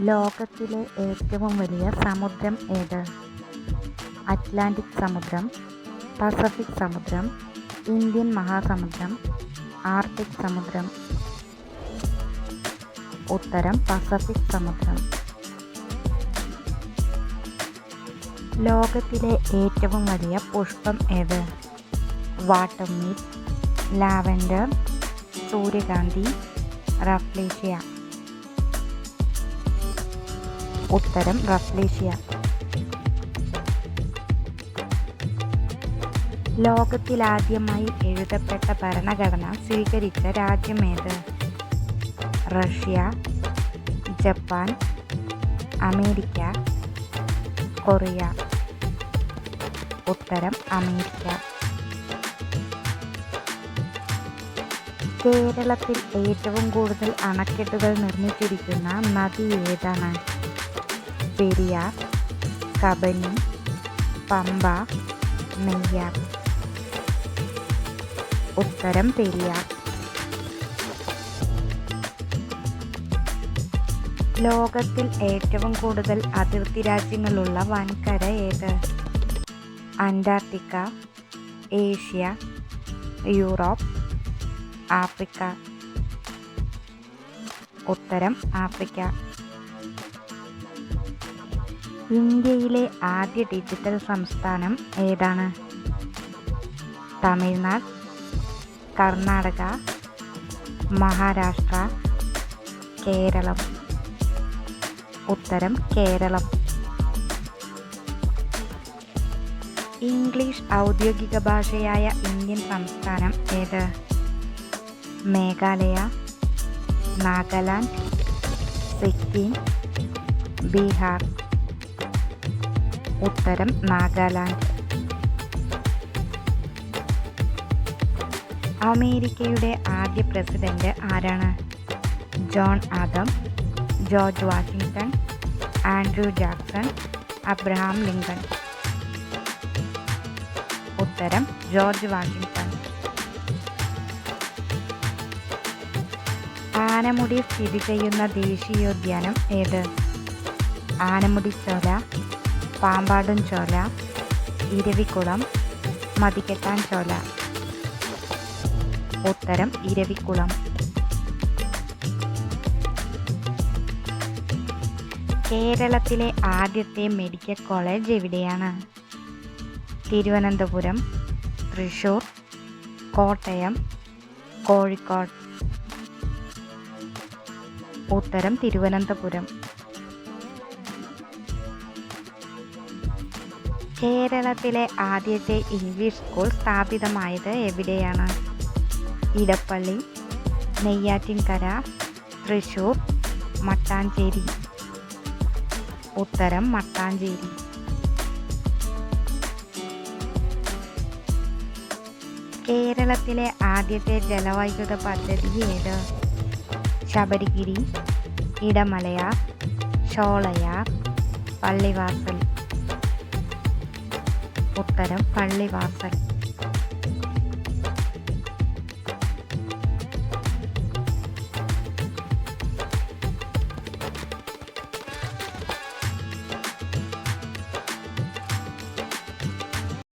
ലോകത്തിലെ ഏറ്റവും വലിയ സമുദ്രം ഏത്? അറ്റ്ലാന്റിക് സമുദ്രം, പസഫിക് സമുദ്രം, ഇന്ത്യൻ മഹാസമുദ്രം, ആർട്ടിക് സമുദ്രം. ഉത്തരം പസഫിക് സമുദ്രം. ലോകത്തിലെ ഏറ്റവും വലിയ പുഷ്പം ഏത്? വാട്ടർമീൽ, ലാവൻഡർ, സൂര്യകാന്തി, റഫ്ലേഷ്യ. ഉത്തരം റഫ്ലേഷ്യ. ലോകത്തിലാദ്യമായി എഴുതപ്പെട്ട ഭരണഘടന സ്വീകരിച്ച രാജ്യമേത്? Russia, Japan, America, Korea. ഉത്തരം അമേരിക്ക. കേരളത്തിൽ ഏറ്റവും കൂടുതൽ അണക്കെട്ടുകൾ നിർമ്മിച്ചിരിക്കുന്ന നദി ഏതാണ്? പെരിയാർ, കബനി, പമ്പ, നെയ്യാർ. ഉത്തരം പെരിയാർ. ലോകത്തിൽ ഏറ്റവും കൂടുതൽ അതിർത്തി രാജ്യങ്ങളുള്ള വൻകര ഏത്? Antarctica, Asia, Europe, Africa. ഉത്തരം ആഫ്രിക്ക. ഇന്ത്യയിലെ ആദ്യ ഡിജിറ്റൽ സംസ്ഥാനം ഏതാണ്? തമിഴ്നാട്, കർണാടക, മഹാരാഷ്ട്ര, കേരളം. ഉത്തരം കേരളം. ഇംഗ്ലീഷ് ഔദ്യോഗിക ഭാഷയായ ഇന്ത്യൻ സംസ്ഥാനം ഏത്? മേഘാലയ, നാഗാലാൻഡ്, സിക്കിം, ബീഹാർ. ഉത്തരം നാഗാലാൻഡ്. അമേരിക്കയുടെ ആദ്യ പ്രസിഡന്റ് ആരാണ്? John Adam, George Washington, Andrew Jackson, Abraham Lincoln. ഉത്തരം ജോർജ് വാഷിംഗ്ടൺ. ആനമുടി സ്ഥിതി ചെയ്യുന്ന ദേശീയോദ്യാനം ഏത്? ആനമുടിച്ചോല, പാമ്പാടുംചോല, ഇരവികുളം, മതികെട്ടാൻചോല. ഉത്തരം ഇരവികുളം. കേരളത്തിലെ ആദ്യത്തെ മെഡിക്കൽ കോളേജ് എവിടെയാണ്? തിരുവനന്തപുരം, തൃശ്ശൂർ, കോട്ടയം, കോഴിക്കോട്. ഉത്തരം തിരുവനന്തപുരം. കേരളത്തിലെ ആദ്യത്തെ ഇംഗ്ലീഷ് സ്കൂൾ സ്ഥാപിതമായത് എവിടെയാണ്? ഇടപ്പള്ളി, നെയ്യാറ്റിൻകര, തൃശ്ശൂർ, മട്ടാഞ്ചേരി. ഉത്തരം മട്ടാഞ്ചേരി. കേരളത്തിലെ ആദ്യത്തെ ജലവൈദ്യുത പദ്ധതി ഏത്? ശബരിഗിരി, ഇടമലയാർ, ഷോളയാർ, പള്ളിവാസൽ. ഉത്തരം പള്ളിവാസൽ.